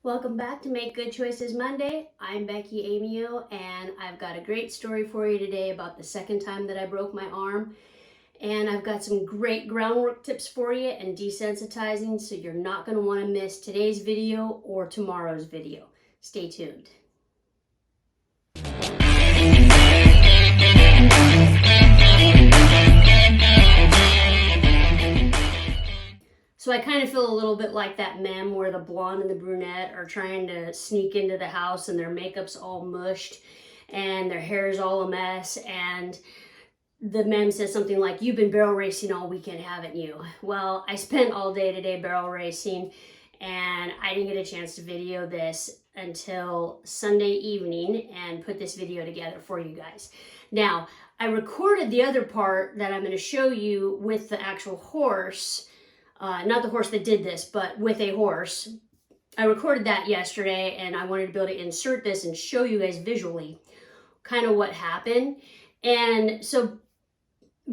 Welcome back to Make Good Choices Monday. I'm Becky Amio, and I've got a great story for you today about the second time that I broke my arm. And I've got some great groundwork tips for you and desensitizing, so you're not going to want to miss today's video or tomorrow's video. Stay tuned. So I kind of feel a little bit like that meme where the blonde and the brunette are trying to sneak into the house and their makeup's all mushed and their hair's all a mess, and the meme says something like, "You've been barrel racing all weekend, haven't you?" Well, I spent all day today barrel racing, and I didn't get a chance to video this until Sunday evening and put this video together for you guys. Now, I recorded the other part that I'm going to show you with the actual horse. Not the horse that did this, but with a horse. I recorded that yesterday, and I wanted to be able to insert this and show you guys visually kind of what happened. And so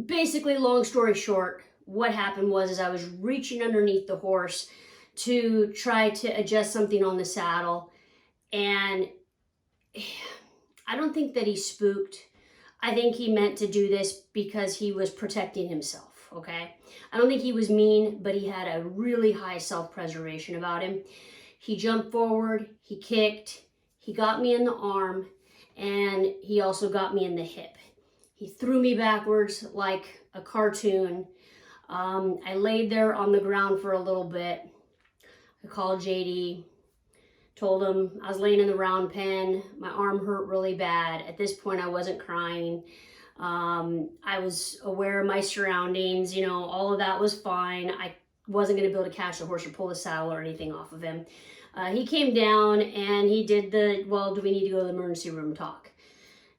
basically, long story short, what happened was I was reaching underneath the horse to try to adjust something on the saddle, and I don't think that he spooked. I think he meant to do this because he was protecting himself. Okay, I don't think he was mean, but he had a really high self-preservation about him. He jumped forward, he kicked, he got me in the arm, and he also got me in the hip. He threw me backwards like a cartoon. I laid there on the ground for a little bit. I called JD, told him I was laying in the round pen. My arm hurt really bad. At this point, I wasn't crying. I was aware of my surroundings, all of that was fine. I wasn't going to be able to catch the horse or pull the saddle or anything off of him. He came down and he did the, "Well, do we need to go to the emergency room talk?"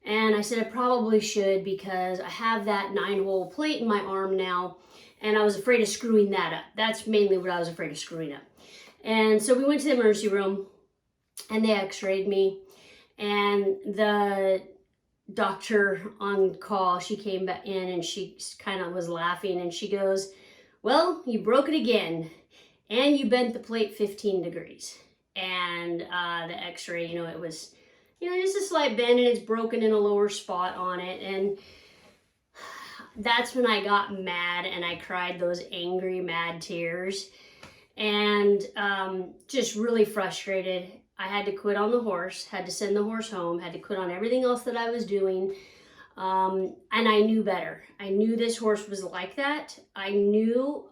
And I said I probably should, because I have that 9-hole plate in my arm now, and I was afraid of screwing that up. That's mainly what I was afraid of screwing up. And so we went to the emergency room and they x-rayed me, and the doctor on call, she came back in and she kind of was laughing, and she goes, "Well, you broke it again, and you bent the plate 15 degrees. And the x-ray, it was, just a slight bend, and it's broken in a lower spot on it." And that's when I got mad, and I cried those angry, mad tears, and just really frustrated. I had to quit on the horse, had to send the horse home, had to quit on everything else that I was doing. And I knew better. I knew this horse was like that. I knew,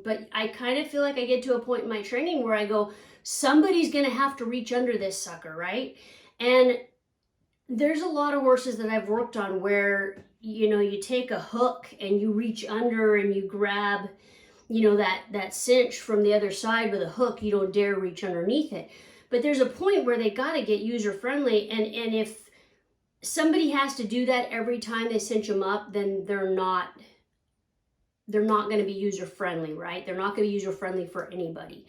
but I kind of feel like I get to a point in my training where I go, somebody's going to have to reach under this sucker, right? And there's a lot of horses that I've worked on where, you take a hook and you reach under and you grab, that cinch from the other side with a hook. You don't dare reach underneath it. But there's a point where they got to get user-friendly, and if somebody has to do that every time they cinch them up, then they're not going to be user-friendly, right? They're not going to be user-friendly for anybody.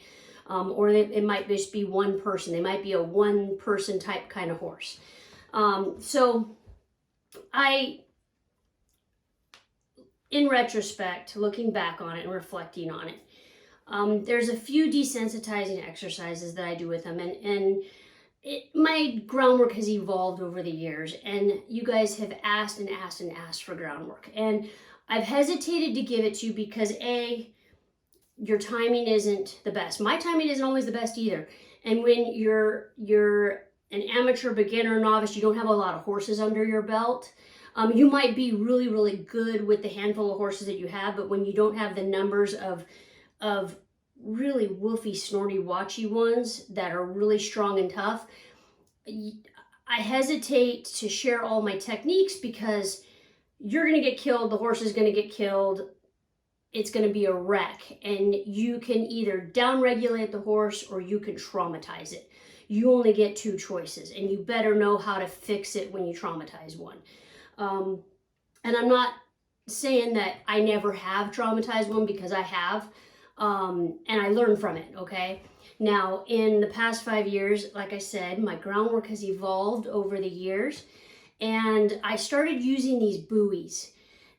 Or it might just be one person. They might be a one-person type kind of horse. So in retrospect, looking back on it and reflecting on it, there's a few desensitizing exercises that I do with them, and my groundwork has evolved over the years, and you guys have asked and asked and asked for groundwork, and I've hesitated to give it to you because your timing isn't the best. My timing isn't always the best either, and when you're an amateur, beginner, novice, you don't have a lot of horses under your belt. You might be really, really good with the handful of horses that you have, but when you don't have the numbers of really woofy, snorty, watchy ones that are really strong and tough, I hesitate to share all my techniques because you're going to get killed, the horse is going to get killed, it's going to be a wreck, and you can either down-regulate the horse or you can traumatize it. You only get two choices, and you better know how to fix it when you traumatize one. And I'm not saying that I never have traumatized one, because I have. And I learned from it, okay? Now, in the past 5 years, like I said, my groundwork has evolved over the years, and I started using these buoys.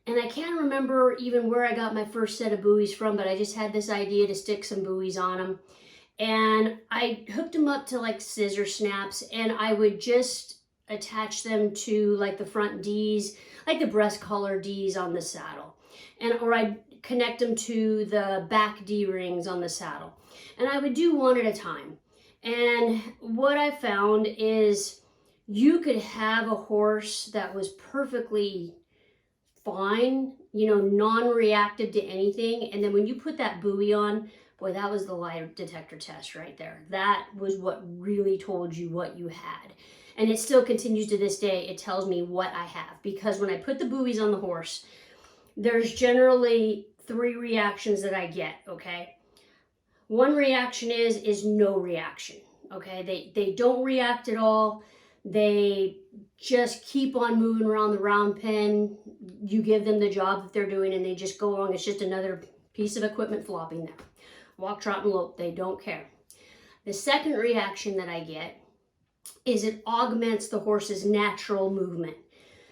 And I can't remember even where I got my first set of buoys from, but I just had this idea to stick some buoys on them. and I hooked them up to like scissor snaps, and I would just attach them to like the front D's, like the breast collar D's on the saddle, or I'd connect them to the back D rings on the saddle, and I would do one at a time. And what I found is you could have a horse that was perfectly fine, non-reactive to anything, and then when you put that buoy on, boy, that was the lie detector test right there. That was what really told you what you had. And it still continues to this day. It tells me what I have, because when I put the buoys on the horse, there's generally 3 reactions that I get, okay? One reaction is no reaction, okay? They don't react at all. They just keep on moving around the round pen. You give them the job that they're doing, and they just go along. It's just another piece of equipment flopping there. Walk, trot, and lope. They don't care. The second reaction that I get is it augments the horse's natural movement.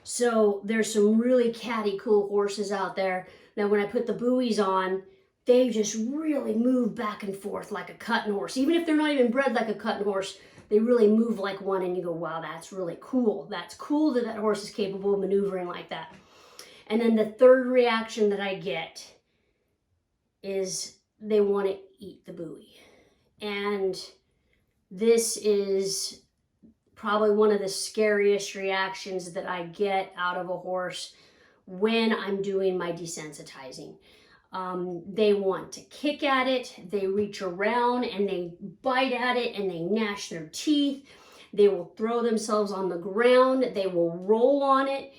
So there's some really catty, cool horses out there that when I put the buoys on, they just really move back and forth like a cutting horse. Even if they're not even bred like a cutting horse, they really move like one, and you go, wow, that's really cool. That's cool that that horse is capable of maneuvering like that. And then the third reaction that I get is they want to eat the buoy. And this is probably one of the scariest reactions that I get out of a horse when I'm doing my desensitizing. They want to kick at it, they reach around and they bite at it and they gnash their teeth. They will throw themselves on the ground, they will roll on it,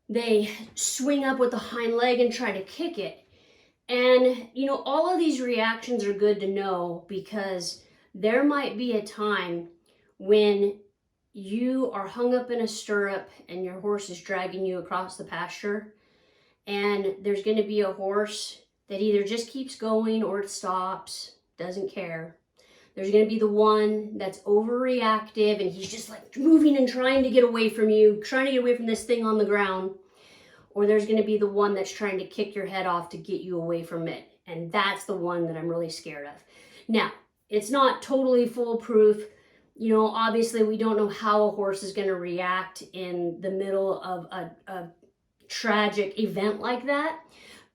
they swing up with the hind leg and try to kick it. And all of these reactions are good to know, because there might be a time when you are hung up in a stirrup and your horse is dragging you across the pasture, and there's going to be a horse that either just keeps going or it stops, doesn't care. There's going to be the one that's overreactive and he's just like moving and trying to get away from you, trying to get away from this thing on the ground. Or there's going to be the one that's trying to kick your head off to get you away from it. And that's the one that I'm really scared of. Now, it's not totally foolproof. Obviously we don't know how a horse is going to react in the middle of a tragic event like that,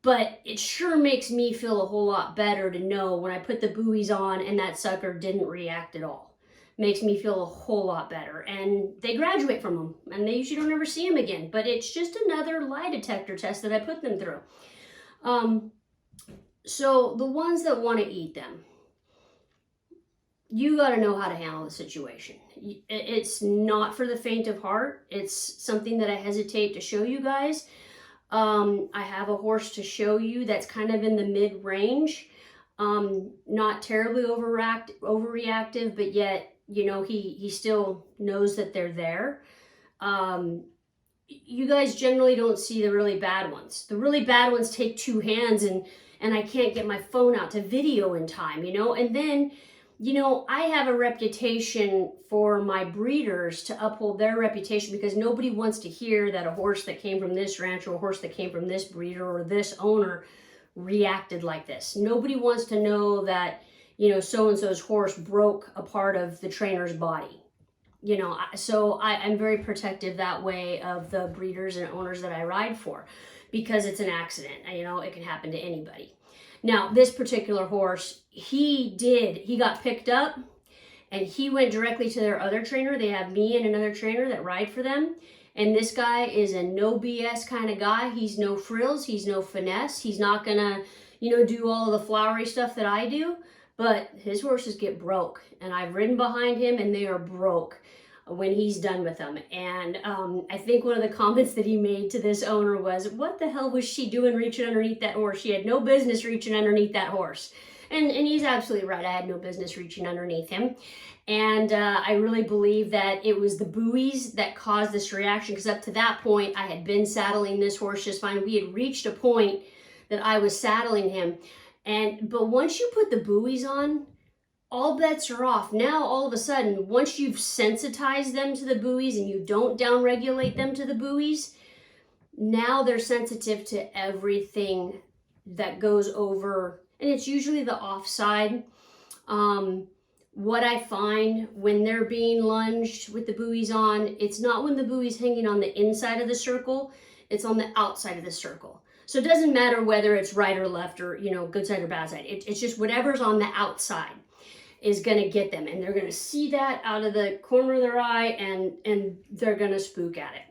but it sure makes me feel a whole lot better to know when I put the buoys on and that sucker didn't react at all. Makes me feel a whole lot better, and they graduate from them and they usually don't ever see them again, but it's just another lie detector test that I put them through. So the ones that want to eat them, you got to know how to handle the situation. It's not for the faint of heart. It's something that I hesitate to show you guys. I have a horse to show you that's kind of in the mid-range. Not terribly overreactive, but yet, he still knows that they're there. You guys generally don't see the really bad ones. The really bad ones take 2 hands, and I can't get my phone out to video in time, and then I have a reputation for my breeders to uphold their reputation, because nobody wants to hear that a horse that came from this ranch or a horse that came from this breeder or this owner reacted like this. Nobody wants to know that, so-and-so's horse broke a part of the trainer's body. So I'm very protective that way of the breeders and owners that I ride for, because it's an accident. It can happen to anybody. Now, this particular horse, he got picked up and he went directly to their other trainer. They have me and another trainer that ride for them. And this guy is a no BS kind of guy. He's no frills. He's no finesse. He's not going to, do all of the flowery stuff that I do. But his horses get broke. And I've ridden behind him and they are broke when he's done with them. And I think one of the comments that he made to this owner was, what the hell was she doing reaching underneath that horse? She had no business reaching underneath that horse. And he's absolutely right. I had no business reaching underneath him. And I really believe that it was the buoys that caused this reaction, because up to that point, I had been saddling this horse just fine. We had reached a point that I was saddling him. But once you put the buoys on, all bets are off. Now, all of a sudden, once you've sensitized them to the buoys and you don't downregulate them to the buoys, now they're sensitive to everything that goes over, and it's usually the offside What I find when they're being lunged with the buoys on, it's not when the buoy's hanging on the inside of the circle, it's on the outside of the circle. So it doesn't matter whether it's right or left or, you know, good side or bad side. It's just whatever's on the outside is going to get them. And they're going to see that out of the corner of their eye, and they're going to spook at it.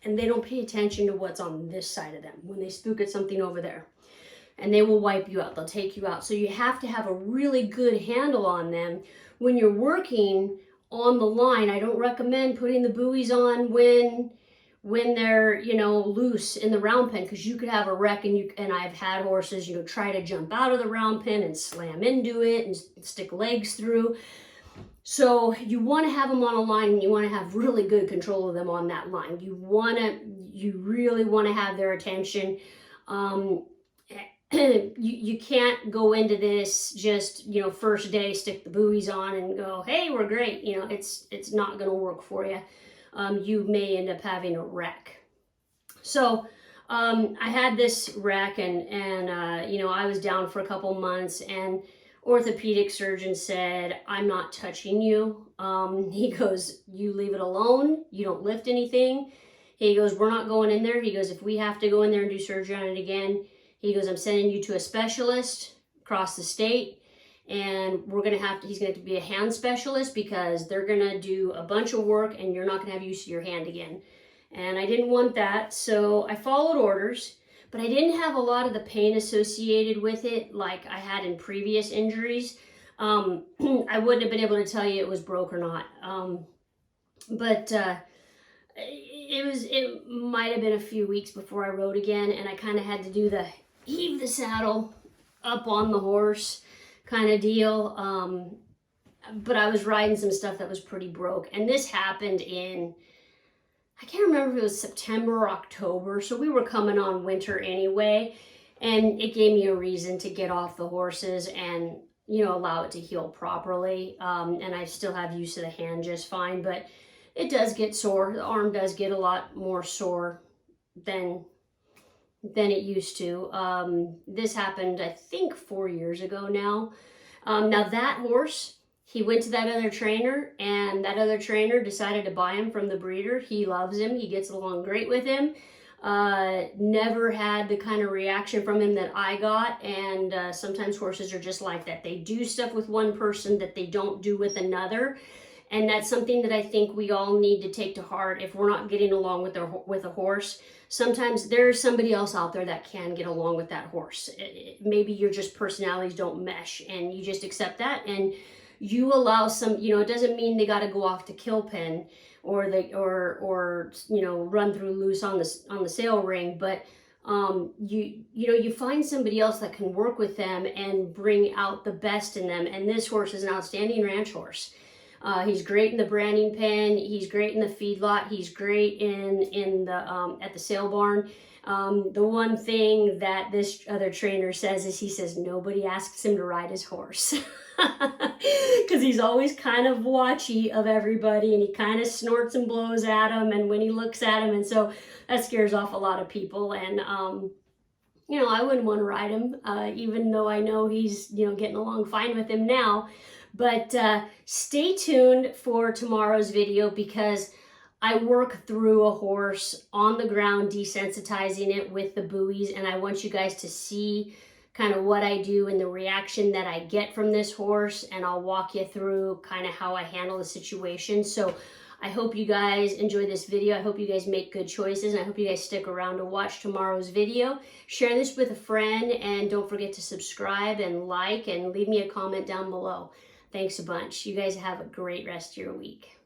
And they don't pay attention to what's on this side of them when they spook at something over there. And they will wipe you out. They'll take you out. So you have to have a really good handle on them. When you're working on the line, I don't recommend putting the buoys on when they're, you know, loose in the round pen, because you could have a wreck. And I've had horses, you know, try to jump out of the round pen and slam into it and stick legs through. So you want to have them on a line, and you want to have really good control of them on that line. You really want to have their attention. You can't go into this just, you know, first day, stick the buoys on and go, hey, we're great. You know, it's not going to work for you. You may end up having a wreck. So I had this wreck, and you know, I was down for a couple months, and orthopedic surgeon said, I'm not touching you. He goes, you leave it alone. You don't lift anything. He goes, we're not going in there. He goes, if we have to go in there and do surgery on it again, he goes, I'm sending you to a specialist across the state, and he's going to have to be a hand specialist, because they're going to do a bunch of work and you're not going to have use of your hand again. And I didn't want that, so I followed orders, but I didn't have a lot of the pain associated with it like I had in previous injuries. I wouldn't have been able to tell you it was broke or not. It might have been a few weeks before I rode again, and I kind of had to do the heave the saddle up on the horse kind of deal. But I was riding some stuff that was pretty broke, and this happened in, I can't remember if it was September or October, so we were coming on winter anyway, and it gave me a reason to get off the horses and, you know, allow it to heal properly. And I still have use of the hand just fine, but it does get sore. The arm does get a lot more sore than it used to. This happened, I think, 4 years ago now. Now that horse, he went to that other trainer, and that other trainer decided to buy him from the breeder. He loves him. He gets along great with him. Never had the kind of reaction from him that I got. And sometimes horses are just like that. They do stuff with one person that they don't do with another. And that's something that I think we all need to take to heart. If we're not getting along with a horse, sometimes there's somebody else out there that can get along with that horse. Maybe your just personalities don't mesh, and you just accept that, and you allow some, you know, it doesn't mean they got to go off to kill pen or you know, run through loose on the sale ring, but you find somebody else that can work with them and bring out the best in them. And this horse is an outstanding ranch horse. He's great in the branding pen. He's great in the feedlot. He's great in the at the sale barn. The one thing that this other trainer says is, he says nobody asks him to ride his horse, because he's always kind of watchy of everybody, and he kind of snorts and blows at them, and when he looks at him, and so that scares off a lot of people. And you know, I wouldn't want to ride him, even though I know he's, you know, getting along fine with him now. But stay tuned for tomorrow's video, because I work through a horse on the ground, desensitizing it with the buoys, and I want you guys to see kind of what I do and the reaction that I get from this horse, and I'll walk you through kind of how I handle the situation. So I hope you guys enjoy this video. I hope you guys make good choices, and I hope you guys stick around to watch tomorrow's video. Share this with a friend, and don't forget to subscribe and like, and leave me a comment down below. Thanks a bunch. You guys have a great rest of your week.